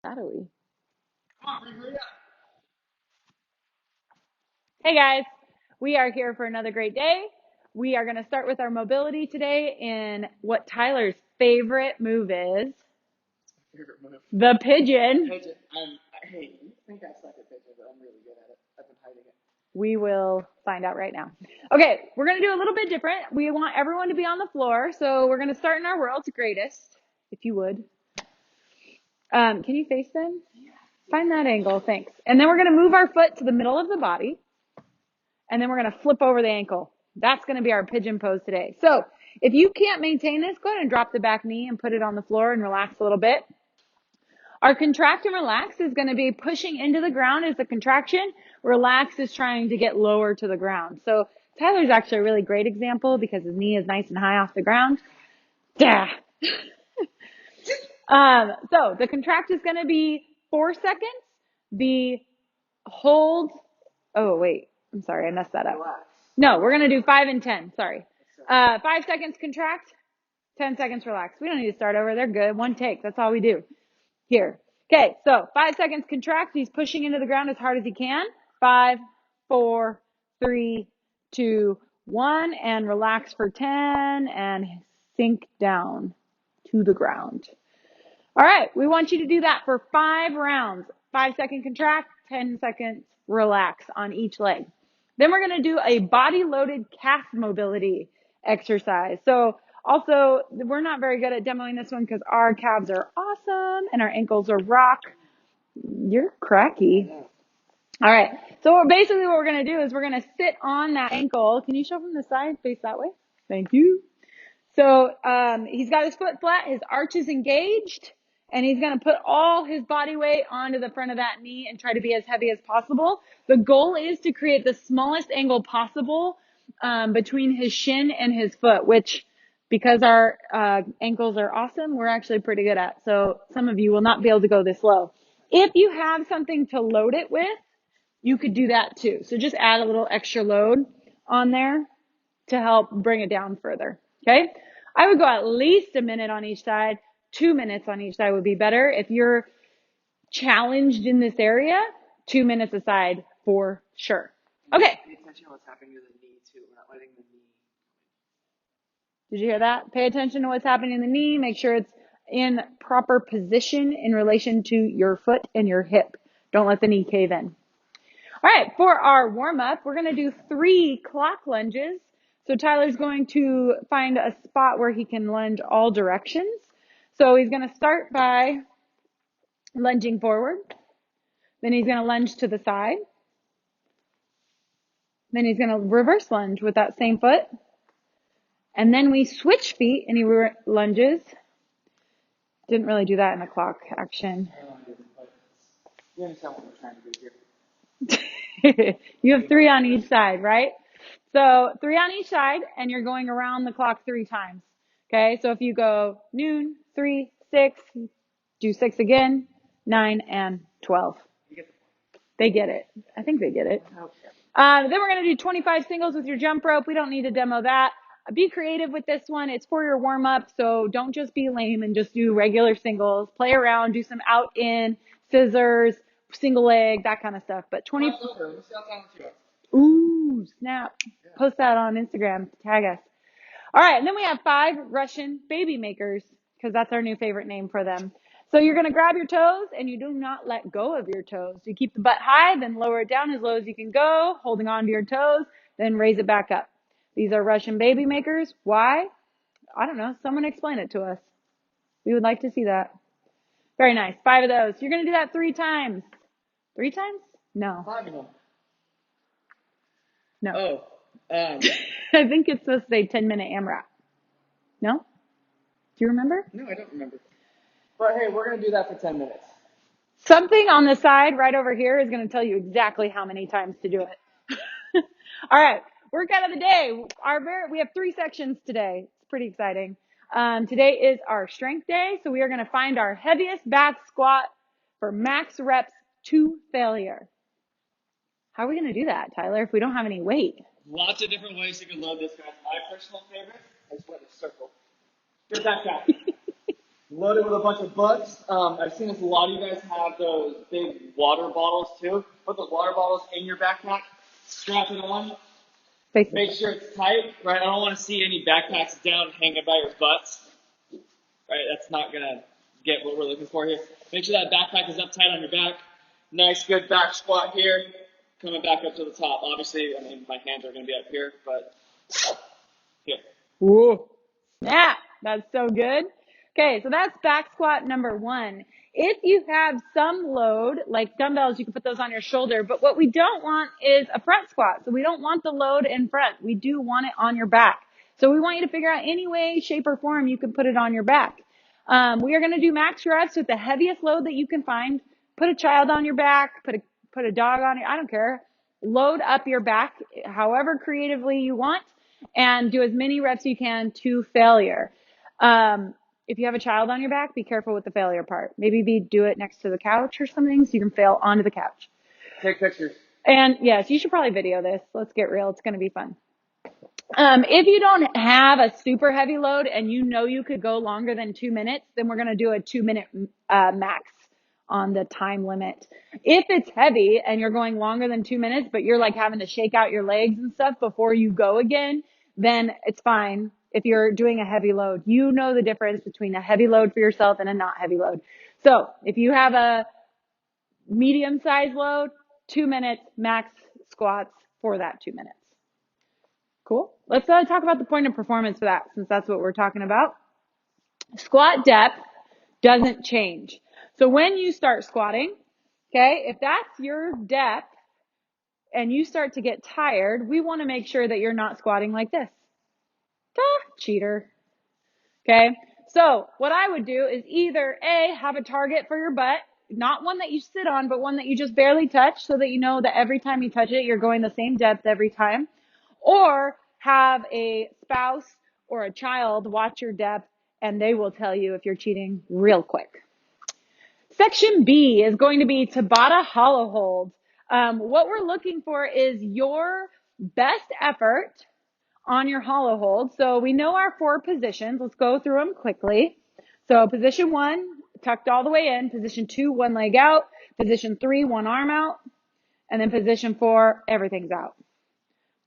shadowy. Come on, hurry up. Hey guys, we are here for another great day. We are going to start with our mobility today in what Tyler's favorite move is. Favorite move. The pigeon. Pigeon. Hey, you think I suck at pigeon, but I'm really good at it. I've been hiding it. We will find out right now. Okay, we're going to do a little bit different. We want everyone to be on the floor, so we're going to start in our world's greatest, if you would. Can you face them? Yeah. Find that angle, thanks. And then we're going to move our foot to the middle of the body, and then we're going to flip over the ankle. That's going to be our pigeon pose today. So if you can't maintain this, go ahead and drop the back knee and put it on the floor and relax a little bit. Our contract and relax is going to be pushing into the ground as the contraction. Relax is trying to get lower to the ground. So Tyler's actually a really great example because his knee is nice and high off the ground. Yeah. So the contract is going to be 4 seconds. The hold, oh wait, I'm sorry, I messed that up. Relax. No, we're going to do 5 and 10, sorry. 5 seconds contract, 10 seconds relax. We don't need to start over, they're good. One take, that's all we do. Here. Okay, so 5 seconds contract. He's pushing into the ground as hard as he can. 5, 4, 3, 2, 1, and relax for 10 and sink down to the ground. All right, we want you to do that for 5 rounds. 5-second contract, 10 seconds relax on each leg. Then we're going to do a body loaded calf mobility exercise. So also, we're not very good at demoing this one because our calves are awesome and our ankles are rock. You're cracky. All right. So basically what we're going to do is we're going to sit on that ankle. Can you show from the side? Face that way. Thank you. So he's got his foot flat. His arch is engaged. And he's going to put all his body weight onto the front of that knee and try to be as heavy as possible. The goal is to create the smallest angle possible between his shin and his foot, which because our ankles are awesome, we're actually pretty good at. So some of you will not be able to go this low. If you have something to load it with, you could do that too. So just add a little extra load on there to help bring it down further. Okay. I would go at least a minute on each side. 2 minutes on each side would be better. If you're challenged in this area, 2 minutes aside for sure. Okay. Pay attention to what's happening to the knee too. We're not letting the knee. Did you hear that? Pay attention to what's happening in the knee. Make sure it's in proper position in relation to your foot and your hip. Don't let the knee cave in. All right. For our warm up, we're going to do 3 clock lunges. So Tyler's going to find a spot where he can lunge all directions. So he's going to start by lunging forward. Then he's going to lunge to the side. Then he's going to reverse lunge with that same foot. And then we switch feet and he lunges. Didn't really do that in the clock action. You understand what we're trying to do here. You have 3 on each side, right? So 3 on each side and you're going around the clock 3 times. Okay, so if you go noon, 3, 6, do 6 again, 9, and 12. They get it. I think they get it. Okay. Then we're going to do 25 singles with your jump rope. We don't need to demo that. Be creative with this one. It's for your warm up, so don't just be lame and just do regular singles. Play around, do some out in, scissors, single leg, that kind of stuff. But 20. Ooh, snap. Post that on Instagram. Tag us. All right, and then we have 5 Russian baby makers because that's our new favorite name for them. So you're going to grab your toes and you do not let go of your toes. You keep the butt high, then lower it down as low as you can go, holding on to your toes, then raise it back up. These are Russian baby makers. Why? I don't know. Someone explain it to us. We would like to see that. Very nice. 5 of those. You're going to do that 3 times. 3 times? No. 5 of them. No. Oh. I think it's supposed to say 10-minute AMRAP. No? Do you remember? No, I don't remember. But hey, we're going to do that for 10 minutes. Something on the side right over here is going to tell you exactly how many times to do it. All right. Workout of the day. We have 3 sections today. It's pretty exciting. Today is our strength day. So we are going to find our heaviest back squat for max reps to failure. How are we going to do that, Tyler, if we don't have any weight? Lots of different ways you can load this, guys. My personal favorite is with a circle. Get that guy. Load it with a bunch of bugs. I've seen this, a lot of you guys have those big water bottles too. Put those water bottles in your backpack, strap it on, make sure it's tight, right? I don't want to see any backpacks down hanging by your butts, right? That's not going to get what we're looking for here. Make sure that backpack is up tight on your back. Nice, good back squat here, coming back up to the top. Obviously, I mean, my hands are going to be up here, but here. Whoa. Yeah, that's so good. Okay, so that's back squat number 1. If you have some load, like dumbbells, you can put those on your shoulder, but what we don't want is a front squat. So we don't want the load in front. We do want it on your back. So we want you to figure out any way, shape, or form you can put it on your back. We are going to do max reps with the heaviest load that you can find. Put a child on your back, put a dog on it. I don't care. Load up your back however creatively you want and do as many reps you can to failure. If you have a child on your back, be careful with the failure part. Maybe do it next to the couch or something so you can fail onto the couch. Take pictures. And yes, you should probably video this. Let's get real. It's going to be fun. If you don't have a super heavy load and you know you could go longer than 2 minutes, then we're going to do a 2-minute max on the time limit. If it's heavy and you're going longer than 2 minutes, but you're like having to shake out your legs and stuff before you go again, then it's fine. If you're doing a heavy load, you know the difference between a heavy load for yourself and a not heavy load. So if you have a medium size load, 2 minutes max squats for that 2 minutes. Cool. Let's talk about the point of performance for that, since that's what we're talking about. Squat depth doesn't change. So when you start squatting, okay, if that's your depth and you start to get tired, we want to make sure that you're not squatting like this. Cheater. Okay. So what I would do is either A, have a target for your butt, not one that you sit on, but one that you just barely touch so that you know that every time you touch it, you're going the same depth every time. Or have a spouse or a child watch your depth and they will tell you if you're cheating real quick. Section B is going to be Tabata hollow hold. What we're looking for is your best effort on your hollow hold. So we know our 4 positions. Let's go through them quickly. So position 1, tucked all the way in. Position 2, one leg out. Position 3, one arm out. And then position 4, everything's out.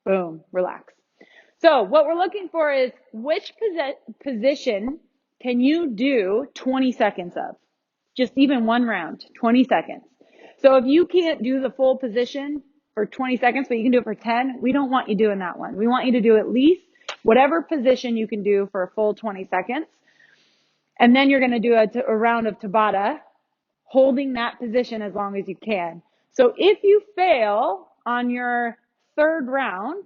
Boom, relax. So what we're looking for is which position can you do 20 seconds of? Just even one round, 20 seconds. So if you can't do the full position for 20 seconds, but you can do it for 10, we don't want you doing that one. We want you to do at least whatever position you can do for a full 20 seconds. And then you're going to do a round of Tabata, holding that position as long as you can. So if you fail on your 3rd round,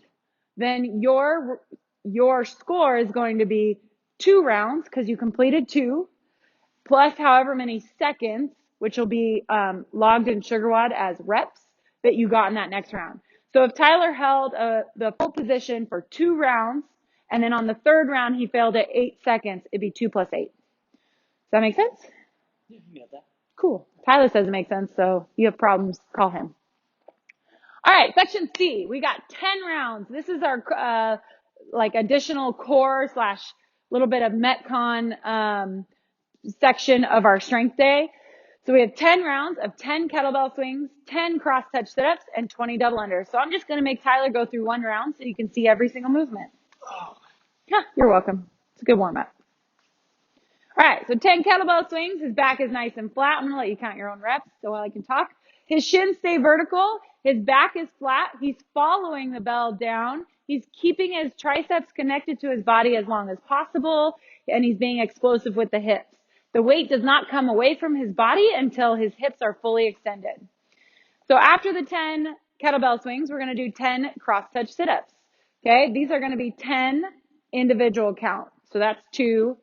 then your score is going to be 2 rounds because you completed 2, plus however many seconds, which will be logged in SugarWOD as reps that you got in that next round. So if Tyler held the full position for 2 rounds, and then on the 3rd round he failed at 8 seconds, it'd be 2 plus 8. Does that make sense? Yeah, you got that. Cool. Tyler says it makes sense, so if you have problems, call him. All right, section C, we got 10 rounds. This is our like additional core / little bit of Metcon section of our strength day. So we have 10 rounds of 10 kettlebell swings, 10 cross-touch sit-ups, and 20 double unders. So I'm just going to make Tyler go through one round so you can see every single movement. Yeah, you're welcome. It's a good warm-up. All right, so 10 kettlebell swings. His back is nice and flat. I'm going to let you count your own reps so while I can talk. His shins stay vertical. His back is flat. He's following the bell down. He's keeping his triceps connected to his body as long as possible, and he's being explosive with the hips. The weight does not come away from his body until his hips are fully extended. So after the 10 kettlebell swings, we're going to do 10 cross-touch sit-ups. Okay, these are going to be 10 individual count. So that's 2,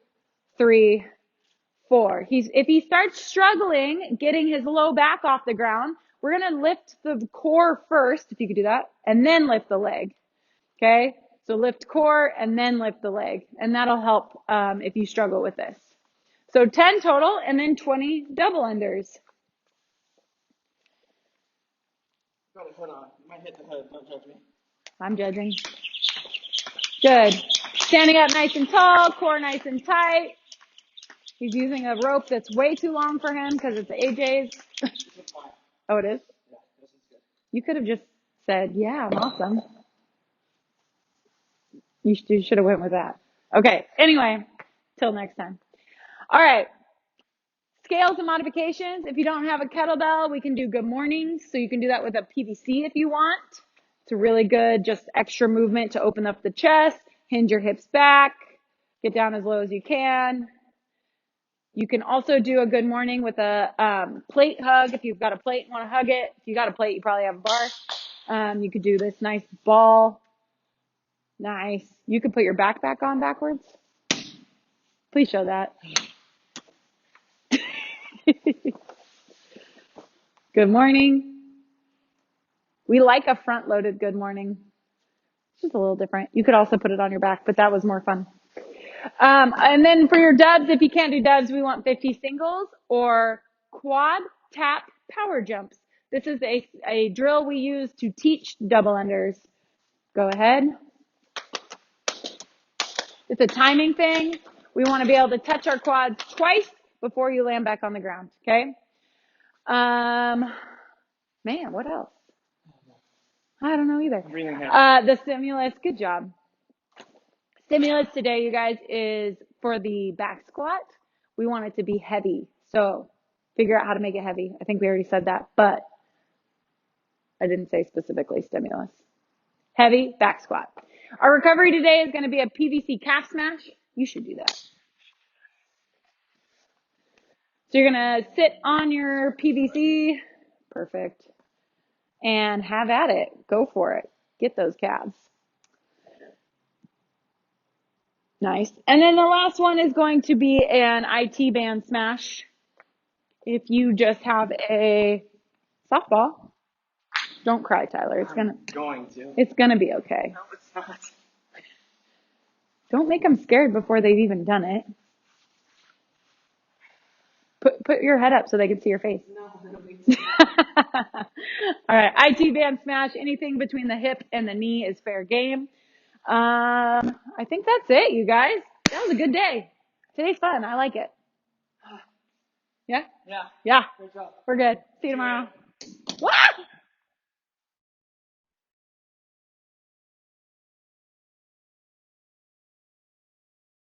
3, 4. If he starts struggling getting his low back off the ground, we're going to lift the core first, if you could do that, and then lift the leg. Okay, so lift core and then lift the leg, and that'll help if you struggle with this. So 10 total and then 20 double unders. Got a hood on. You might hit the hood. Don't judge me. I'm judging. Good. Standing up nice and tall, core nice and tight. He's using a rope that's way too long for him because it's AJ's. Oh, it is? Yeah, this is good. You could have just said, yeah, I'm awesome. You should have went with that. Okay, anyway, till next time. All right, scales and modifications. If you don't have a kettlebell, we can do good mornings. So you can do that with a PVC if you want. It's a really good, just extra movement to open up the chest, hinge your hips back, get down as low as you can. You can also do a good morning with a plate hug. If you've got a plate and want to hug it. If you got a plate, you probably have a bar. You could do this nice ball. Nice. You could put your backpack on backwards. Please show that. Good morning. We like a front-loaded good morning. It's just a little different. You could also put it on your back, but that was more fun. And then for your dubs, if you can't do dubs, we want 50 singles or quad tap power jumps. This is a drill we use to teach double unders. Go ahead. It's a timing thing. We want to be able to touch our quads twice before you land back on the ground. Okay. Man, what else? I don't know either. The stimulus, good job. Stimulus today, you guys, is for the back squat. We want it to be heavy. So figure out how to make it heavy. I think we already said that, but I didn't say specifically stimulus. Heavy back squat. Our recovery today is going to be a PVC calf smash. You should do that. So you're going to sit on your PVC. Perfect. And have at it. Go for it. Get those calves. Nice. And then the last one is going to be an IT band smash. If you just have a softball, don't cry, Tyler. It's gonna be okay. No, it's not. Don't make them scared before they've even done it. Put your head up so they can see your face. No, I don't think so. All right, IT band smash. Anything between the hip and the knee is fair game. I think that's it, you guys. That was a good day. Today's fun. I like it. Yeah? Yeah. Yeah. Great job. We're good. See you tomorrow. Wah!